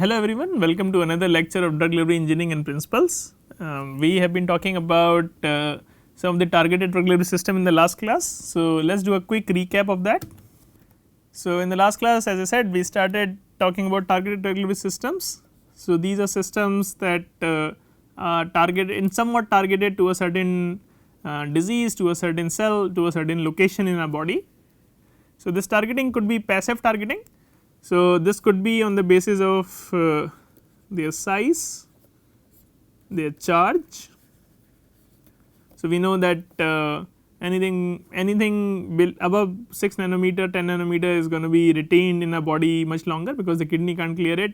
Hello everyone, welcome to another lecture of drug delivery engineering and principles. We have been talking about some of the targeted drug delivery system in the last class. So, let us do a quick recap of that. So, in the last class, as I said, we started talking about targeted drug delivery systems. So, these are systems that are targeted somewhat targeted to a certain disease, to a certain cell, to a certain location in our body. So, this targeting could be passive targeting. So, this could be on the basis of their size, their charge. So, we know that anything above 6 nanometer, 10 nanometer is going to be retained in a body much longer, because the kidney can't clear it.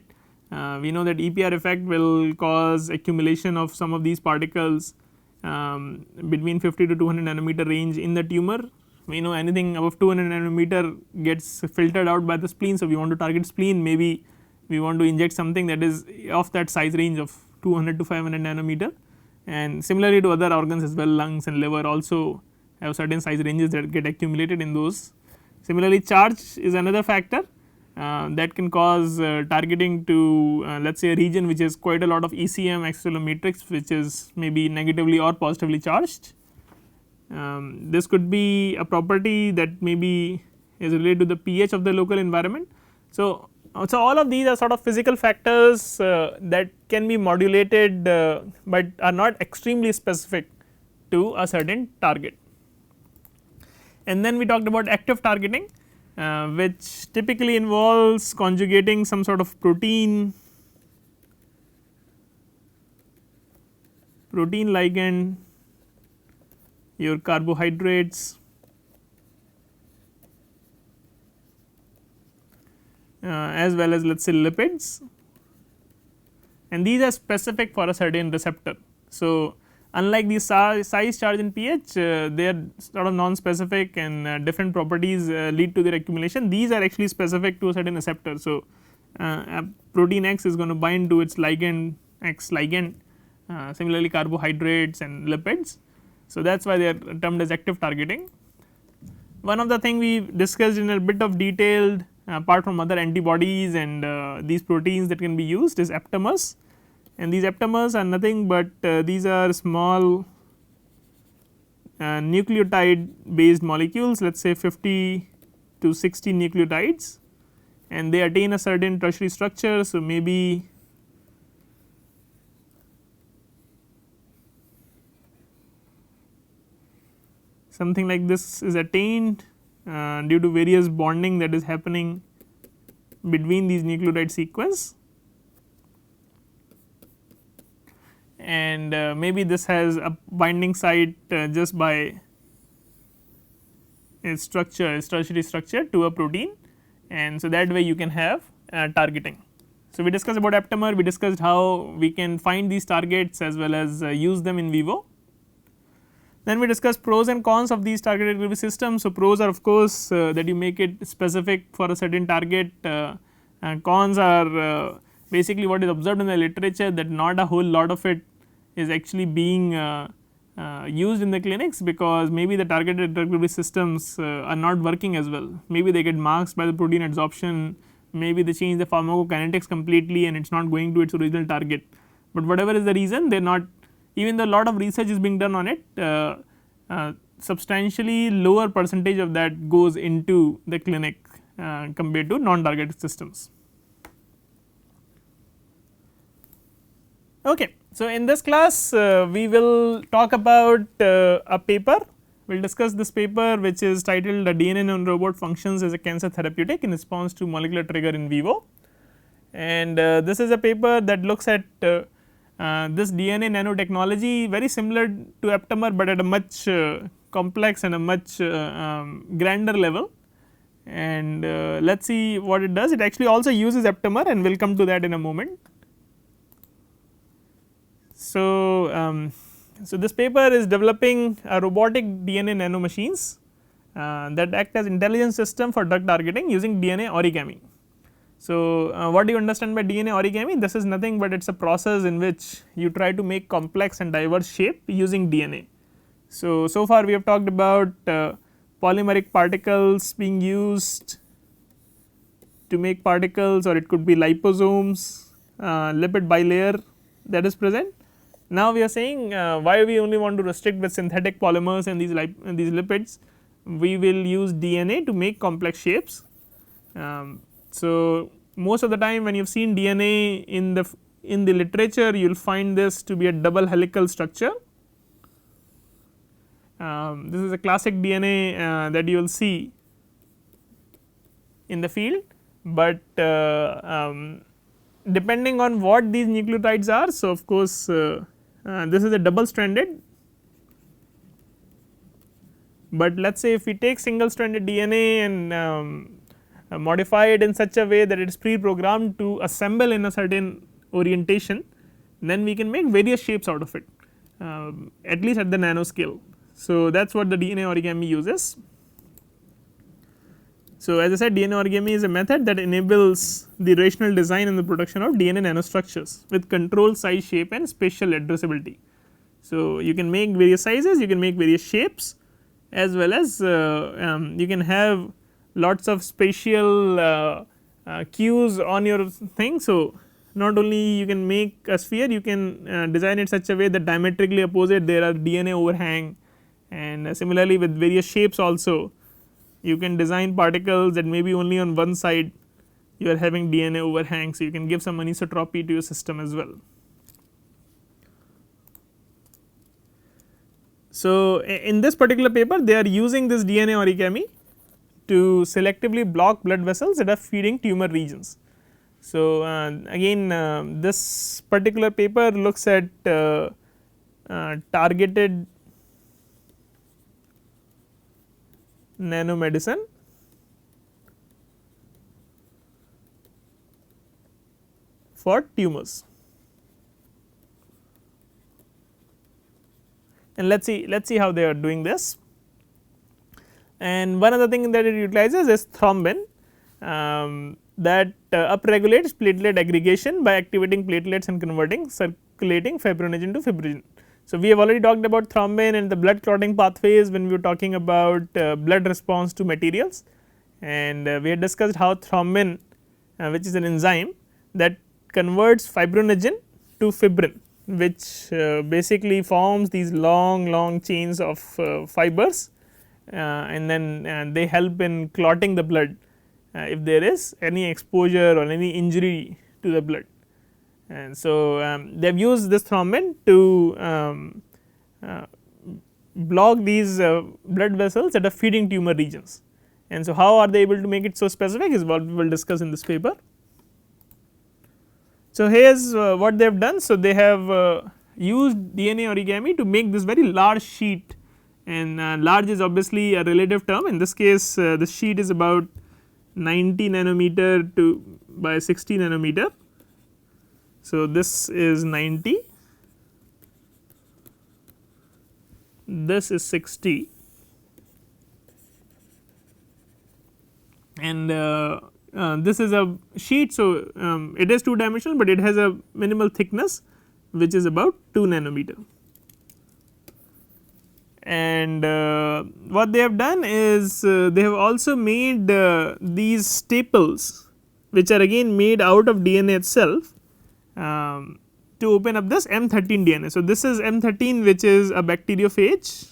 We know that EPR effect will cause accumulation of some of these particles between 50 to 200 nanometer range in the tumor. We know anything above 200 nanometer gets filtered out by the spleen. So, we want to target spleen, maybe we want to inject something that is of that size range of 200 to 500 nanometer, and similarly to other organs as well, lungs and liver also have certain size ranges that get accumulated in those. Similarly, charge is another factor that can cause targeting to let us say a region which has quite a lot of ECM extracellular matrix, which is maybe negatively or positively charged. This could be a property that maybe is related to the pH of the local environment. So, all of these are sort of physical factors that can be modulated, but are not extremely specific to a certain target. And then we talked about active targeting, which typically involves conjugating some sort of protein ligand, your carbohydrates, as well as let us say lipids, and these are specific for a certain receptor. So, unlike the size, charge and pH, they are sort of non-specific, and different properties lead to their accumulation. These are actually specific to a certain receptor. So, protein X is going to bind to its ligand X ligand, similarly carbohydrates and lipids. So, that is why they are termed as active targeting. One of the thing we discussed in a bit of detail, apart from other antibodies and these proteins that can be used, is aptamers, and these aptamers are nothing but these are small nucleotide based molecules, let us say 50 to 60 nucleotides, and they attain a certain tertiary structure. So, maybe something like this is attained due to various bonding that is happening between these nucleotide sequence, and maybe this has a binding site just by its structure, its tertiary structure to a protein, and so that way you can have targeting. So, we discussed about aptamer, we discussed how we can find these targets as well as use them in vivo. Then we discussed pros and cons of these targeted delivery systems. So, pros are of course that you make it specific for a certain target, and cons are basically what is observed in the literature, that not a whole lot of it is actually being used in the clinics, because maybe the targeted drug delivery systems are not working as well. Maybe they get masked by the protein adsorption, maybe they change the pharmacokinetics completely and it is not going to its original target, but whatever is the reason, they are not. Even though a lot of research is being done on it, substantially lower percentage of that goes into the clinic compared to non-targeted systems. Okay. So, in this class we will talk about a paper. We will discuss this paper, which is titled "A DNA Nanorobot Functions as a Cancer Therapeutic in Response to Molecular Trigger in Vivo," and this is a paper that looks at this DNA nanotechnology, very similar to aptamer, but at a much complex and a much grander level, and let us see what it does. It actually also uses aptamer, and we will come to that in a moment. So, this paper is developing a robotic DNA nanomachines that act as intelligence system for drug targeting using DNA origami. So, what do you understand by DNA origami? This is nothing but it is a process in which you try to make complex and diverse shape using DNA. So far we have talked about polymeric particles being used to make particles, or it could be liposomes, lipid bilayer that is present. Now we are saying why we only want to restrict with synthetic polymers and these lipids, we will use DNA to make complex shapes. So most of the time when you have seen DNA in the literature, you will find this to be a double helical structure. This is a classic DNA that you will see in the field, but depending on what these nucleotides are. So, of course, this is a double stranded, but let us say if we take single stranded DNA and modify it in such a way that it is pre-programmed to assemble in a certain orientation, then we can make various shapes out of it, at least at the nanoscale. So, that is what the DNA origami uses. So, as I said, DNA origami is a method that enables the rational design and the production of DNA nanostructures with control, size, shape and spatial addressability. So, you can make various sizes, you can make various shapes, as well as you can have lots of spatial cues on your thing. So, not only you can make a sphere, you can design it such a way that diametrically opposite there are DNA overhang, and similarly with various shapes also you can design particles that may be only on one side you are having DNA overhang. So, you can give some anisotropy to your system as well. So, in this particular paper they are using this DNA origami to selectively block blood vessels that are feeding tumor regions. So, again this particular paper looks at targeted nanomedicine for tumors, and let us see how they are doing this. And one other thing that it utilizes is thrombin that upregulates platelet aggregation by activating platelets and converting circulating fibrinogen to fibrinogen. So, we have already talked about thrombin and the blood clotting pathways when we were talking about blood response to materials, and we had discussed how thrombin which is an enzyme that converts fibrinogen to fibrin, which basically forms these long chains of fibers, and then they help in clotting the blood if there is any exposure or any injury to the blood. And so, they have used this thrombin to block these blood vessels that are feeding tumor regions. And so, how are they able to make it so specific is what we will discuss in this paper. So, here is what they have done. So, they have used DNA origami to make this very large sheet, and large is obviously a relative term. In this case, the sheet is about 90 nanometer to by 60 nanometer. So, this is 90, this is 60, and this is a sheet. So, it is 2 dimensional, but it has a minimal thickness which is about 2 nanometer. And what they have done is they have also made these staples which are again made out of DNA itself, to open up this M13 DNA. So, this is M13 which is a bacteriophage,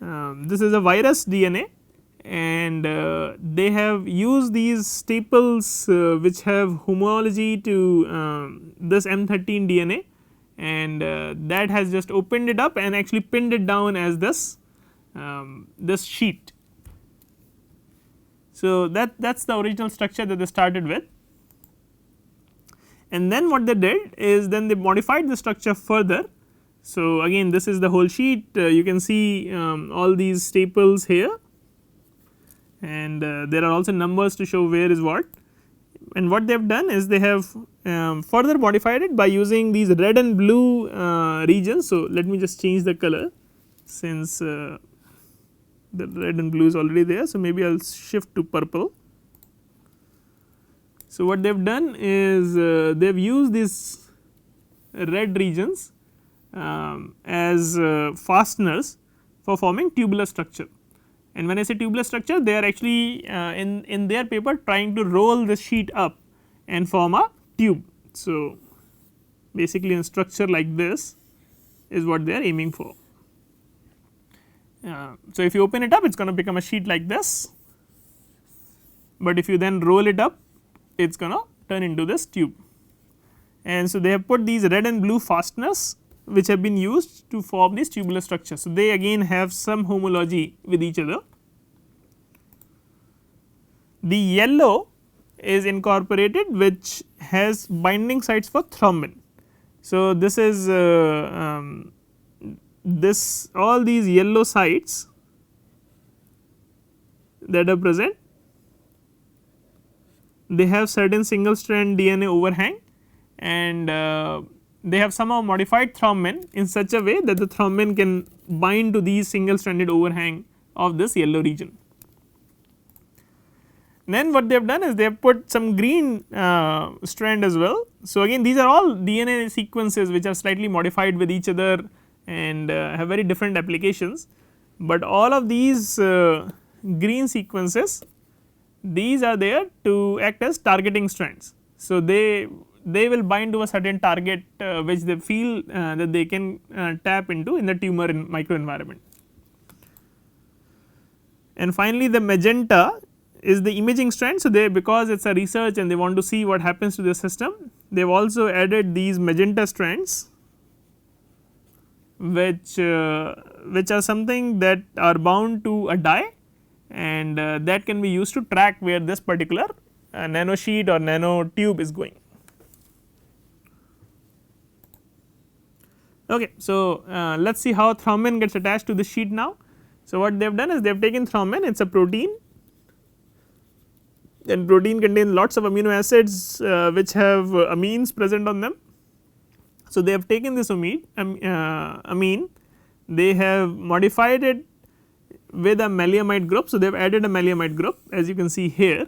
this is a virus DNA, and they have used these staples which have homology to this M13 DNA, and that has just opened it up and actually pinned it down as this this sheet. So, that is the original structure that they started with, and then what they did is then they modified the structure further. So, again this is the whole sheet, you can see all these staples here, and there are also numbers to show where is what, and what they have done is they have further modified it by using these red and blue regions. So, let me just change the color since the red and blue is already there. So, maybe I will shift to purple. So, what they have done is they have used these red regions as fasteners for forming tubular structure, and when I say tubular structure they are actually in their paper trying to roll the sheet up and form a tube. So, basically a structure like this is what they are aiming for. So, if you open it up it is going to become a sheet like this, but if you then roll it up it is going to turn into this tube. And so, they have put these red and blue fasteners which have been used to form these tubular structures. So, they again have some homology with each other. The yellow is incorporated which has binding sites for thrombin. So, this is this all these yellow sites that are present, they have certain single strand DNA overhang, and they have somehow modified thrombin in such a way that the thrombin can bind to these single stranded overhang of this yellow region. Then what they have done is they have put some green strand as well. So, again these are all DNA sequences which are slightly modified with each other and have very different applications, but all of these green sequences, these are there to act as targeting strands. So, they will bind to a certain target which they feel that they can tap into in the tumor microenvironment. And finally, the magenta is the imaging strand. So, they, because it is a research and they want to see what happens to the system, they have also added these magenta strands which are something that are bound to a dye, and that can be used to track where this particular nano sheet or nano tube is going. Okay, so let us see how thrombin gets attached to the sheet now. So, what they have done is they have taken thrombin, it is a protein, and protein contains lots of amino acids which have amines present on them. So, they have taken this amine, they have modified it with a maleimide group. So, they have added a maleimide group as you can see here,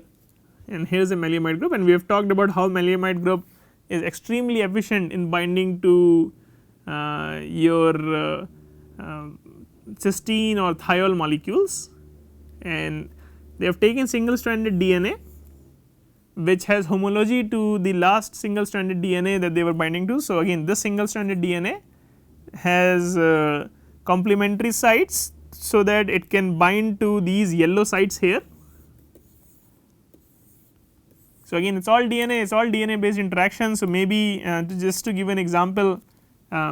and here is a maleimide group, and we have talked about how maleimide group is extremely efficient in binding to your cysteine or thiol molecules, and they have taken single stranded DNA which has homology to the last single stranded DNA that they were binding to. So, again this single stranded DNA has complementary sites so that it can bind to these yellow sites here. So, again it is all DNA, it is all DNA based interaction. So, maybe just to give an example,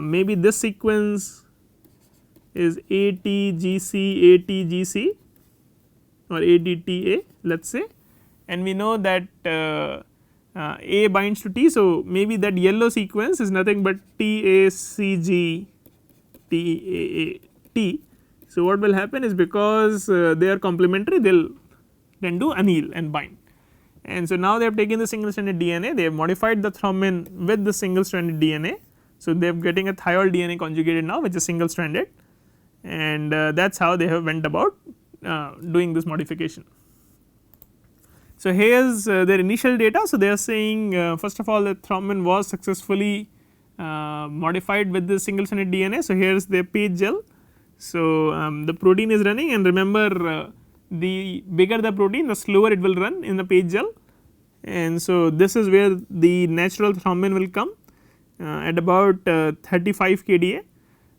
maybe this sequence is ATGC ATGC or ADTA let us say, and we know that A binds to T. So, maybe that yellow sequence is nothing but TACG TAAT. So, what will happen is because they are complementary they will then do anneal and bind, and so now they have taken the single stranded DNA, they have modified the thrombin with the single stranded DNA. So, they are getting a thiol DNA conjugated now which is single stranded, and that is how they have went about doing this modification. So, here is their initial data. So, they are saying first of all that thrombin was successfully modified with the single stranded DNA. So, here is their page gel. So, the protein is running, and remember the bigger the protein the slower it will run in the page gel, and so this is where the natural thrombin will come at about 35 kDa,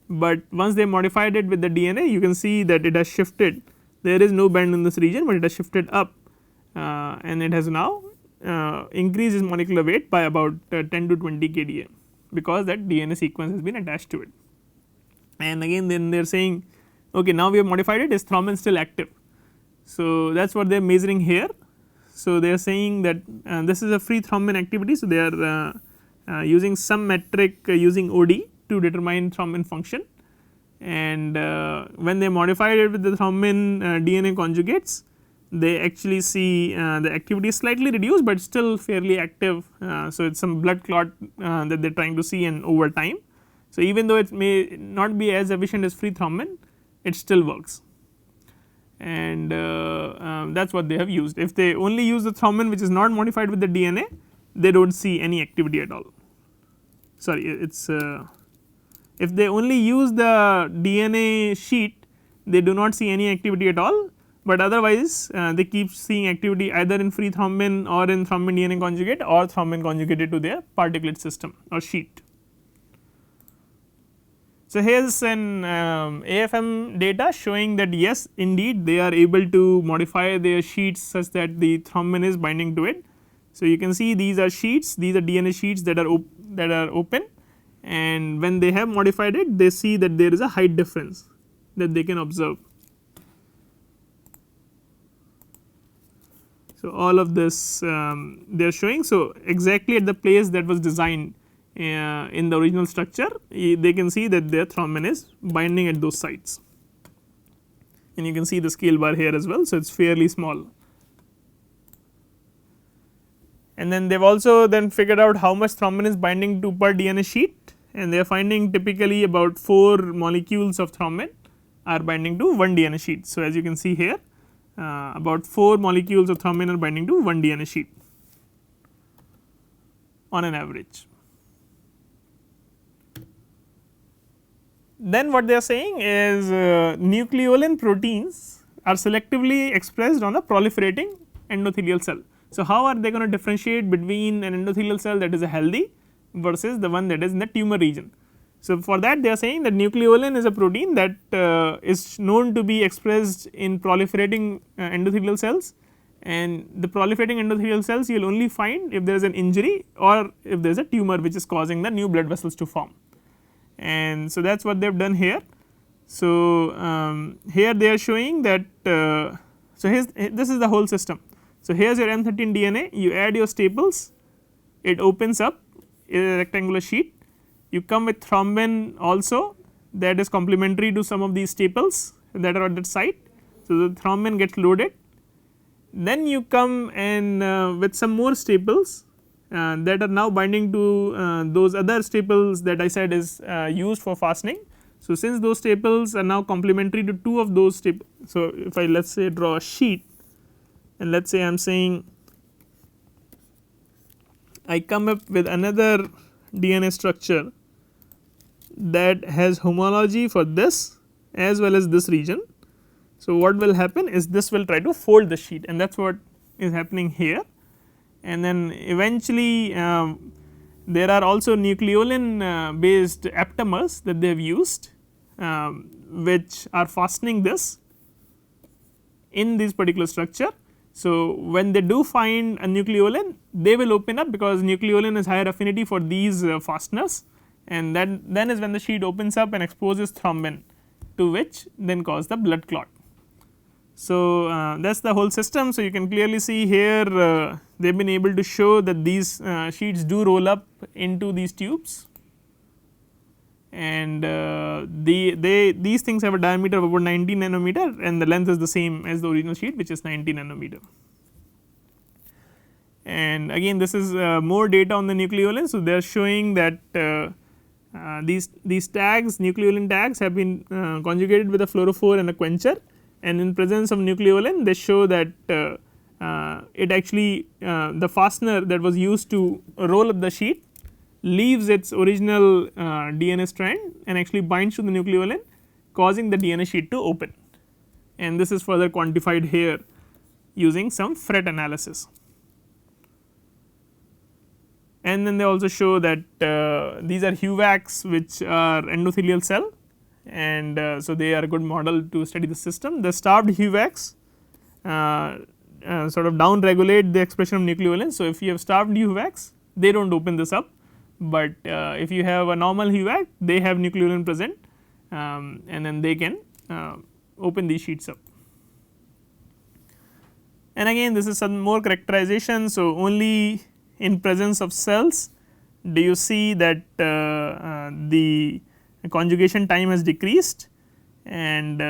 but once they modified it with the DNA you can see that it has shifted, there is no band in this region, but it has shifted up and it has now increased its molecular weight by about 10 to 20 kDa because that DNA sequence has been attached to it. And again then they are saying okay, now we have modified it, is thrombin still active? So, that is what they are measuring here. So, they are saying that this is a free thrombin activity. So, they are using some metric using OD to determine thrombin function, and when they modified it with the thrombin DNA conjugates, they actually see the activity is slightly reduced, but still fairly active. So, it is some blood clot that they are trying to see, and over time. So, even though it may not be as efficient as free thrombin, it still works, and that is what they have used. If they only use the thrombin which is not modified with the DNA, they do not see any activity at all. Sorry, it is if they only use the DNA sheet, they do not see any activity at all, but otherwise they keep seeing activity either in free thrombin or in thrombin DNA conjugate or thrombin conjugated to their particulate system or sheet. So, here is an AFM data showing that yes, indeed they are able to modify their sheets such that the thrombin is binding to it. So, you can see these are sheets, these are DNA sheets that are open, and when they have modified it, they see that there is a height difference that they can observe. So, all of this they are showing. So, exactly at the place that was designed in the original structure, they can see that their thrombin is binding at those sites, and you can see the scale bar here as well. So, it is fairly small. And then they have also then figured out how much thrombin is binding to per DNA sheet, and they are finding typically about 4 molecules of thrombin are binding to 1 DNA sheet. So, as you can see here, about 4 molecules of thrombin are binding to 1 DNA sheet on an average. Then what they are saying is nucleolin proteins are selectively expressed on a proliferating endothelial cell. So, how are they going to differentiate between an endothelial cell that is a healthy versus the one that is in the tumor region? So, for that they are saying that nucleolin is a protein that is known to be expressed in proliferating endothelial cells, and the proliferating endothelial cells you will only find if there is an injury or if there is a tumor which is causing the new blood vessels to form. And so, that is what they have done here. So, here they are showing that so this is the whole system. So, here is your M13 DNA, you add your staples, it opens up a rectangular sheet, you come with thrombin also that is complementary to some of these staples that are at that site. So, the thrombin gets loaded, then you come and with some more staples that are now binding to those other staples that I said is used for fastening. So, since those staples are now complementary to 2 of those staples, so if I let us say draw a sheet and let us say I am saying I come up with another DNA structure that has homology for this as well as this region. So, what will happen is this will try to fold the sheet, and that is what is happening here. And then eventually there are also nucleolin based aptamers that they have used which are fastening this in this particular structure. So, when they do find a nucleolin, they will open up because nucleolin has higher affinity for these fasteners, and then is when the sheet opens up and exposes thrombin, to which then cause the blood clot. So, that is the whole system. So, you can clearly see here they have been able to show that these sheets do roll up into these tubes, and these things have a diameter of about 90 nanometer, and the length is the same as the original sheet, which is 90 nanometer. And again this is more data on the nucleolin. So, they are showing that these tags, nucleolin tags, have been conjugated with a fluorophore and a quencher, and in presence of nucleolin they show that it actually the fastener that was used to roll up the sheet leaves its original DNA strand and actually binds to the nucleolin, causing the DNA sheet to open, and this is further quantified here using some FRET analysis. And then they also show that these are HUVACs which are endothelial cell, and so they are a good model to study the system. The starved HUVACs sort of down regulate the expression of nucleolin. So, if you have starved HUVACs, they do not open this up, but if you have a normal HUVAC, they have nucleolin present, and then they can open these sheets up. And again this is some more characterization. So, only in presence of cells do you see that the conjugation time has decreased, and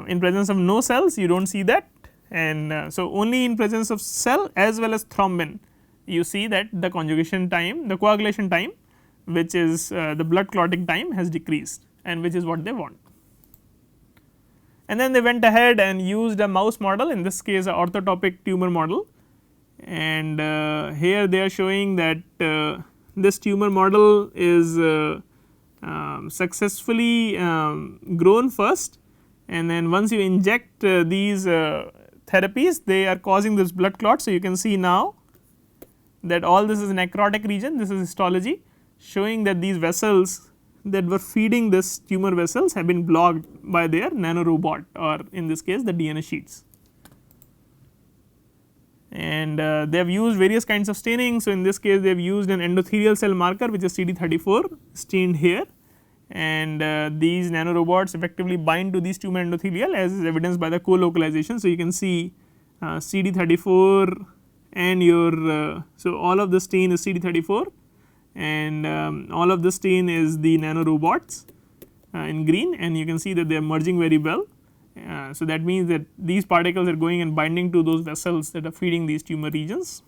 in presence of no cells you do not see that, and so only in presence of cell as well as thrombin you see that the conjugation time, the coagulation time, which is the blood clotting time, has decreased, and which is what they want. And then they went ahead and used a mouse model, in this case a orthotopic tumor model, and here they are showing that this tumor model is successfully grown first, and then once you inject these therapies, they are causing this blood clot. So, you can see now that all this is necrotic region, this is histology showing that these vessels that were feeding this tumor vessels have been blocked by their nanorobot, or in this case the DNA sheets. And they have used various kinds of staining. So, in this case they have used an endothelial cell marker which is CD34 stained here, and these nanorobots effectively bind to these tumor endothelial as is evidenced by the co-localization. So, you can see CD34 and your so all of the stain is CD34 and all of the stain is the nanorobots in green, and you can see that they are merging very well. So, that means that these particles are going and binding to those vessels that are feeding these tumor regions.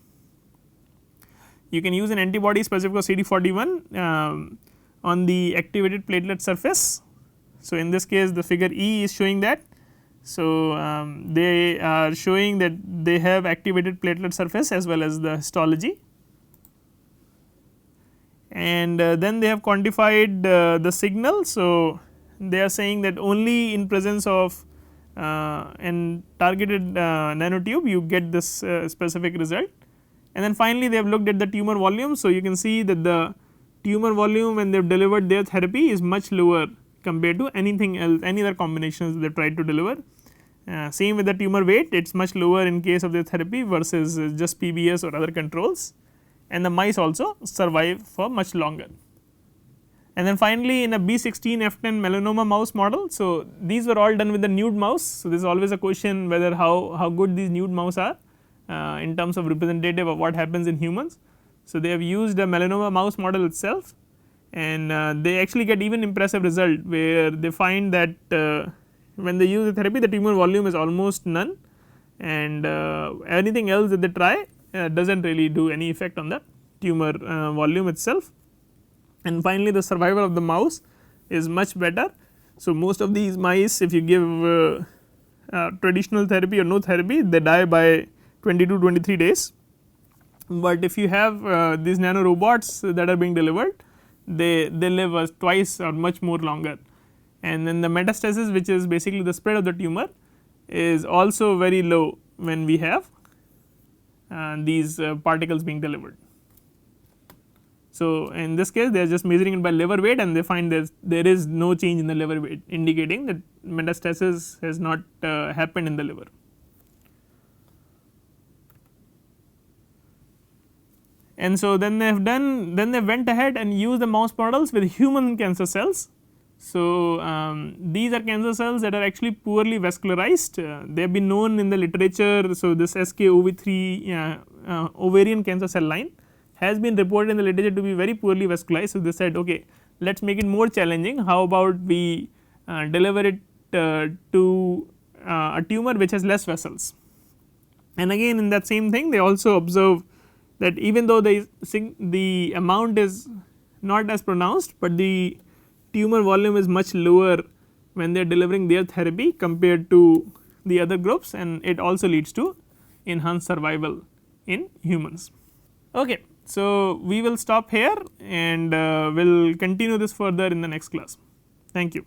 You can use an antibody specific for CD41 on the activated platelet surface. So, in this case the figure E is showing that. So, they are showing that they have activated platelet surface as well as the histology, and then they have quantified the signal. So, they are saying that only in presence of and targeted nanotube you get this specific result, and then finally they have looked at the tumor volume. So, you can see that the tumor volume when they have delivered their therapy is much lower compared to anything else, any other combinations they have tried to deliver. Same with the tumor weight, it is much lower in case of their therapy versus just PBS or other controls, and the mice also survive for much longer. And then finally, in a B16 F10 melanoma mouse model, so these were all done with the nude mouse. So, there is always a question whether how good these nude mouse are in terms of representative of what happens in humans. So, they have used a melanoma mouse model itself, and they actually get even impressive result where they find that when they use the therapy the tumor volume is almost none, and anything else that they try does not really do any effect on the tumor volume itself. And finally, the survival of the mouse is much better. So, most of these mice, if you give traditional therapy or no therapy, they die by 20 to 23 days, but if you have these nanorobots that are being delivered, they live twice or much more longer. And then the metastasis, which is basically the spread of the tumor, is also very low when we have these particles being delivered. So, in this case they are just measuring it by liver weight, and they find there is no change in the liver weight, indicating that metastasis has not happened in the liver. And so, then they went ahead and used the mouse models with human cancer cells. So, these are cancer cells that are actually poorly vascularized. They have been known in the literature. So, this SKOV3 ovarian cancer cell line has been reported in the literature to be very poorly vascularized. So, they said okay, let us make it more challenging, how about we deliver it to a tumor which has less vessels. And again in that same thing they also observe that even though the amount is not as pronounced, but the tumor volume is much lower when they are delivering their therapy compared to the other groups, and it also leads to enhanced survival in humans. Okay. So, we will stop here and we will continue this further in the next class. Thank you.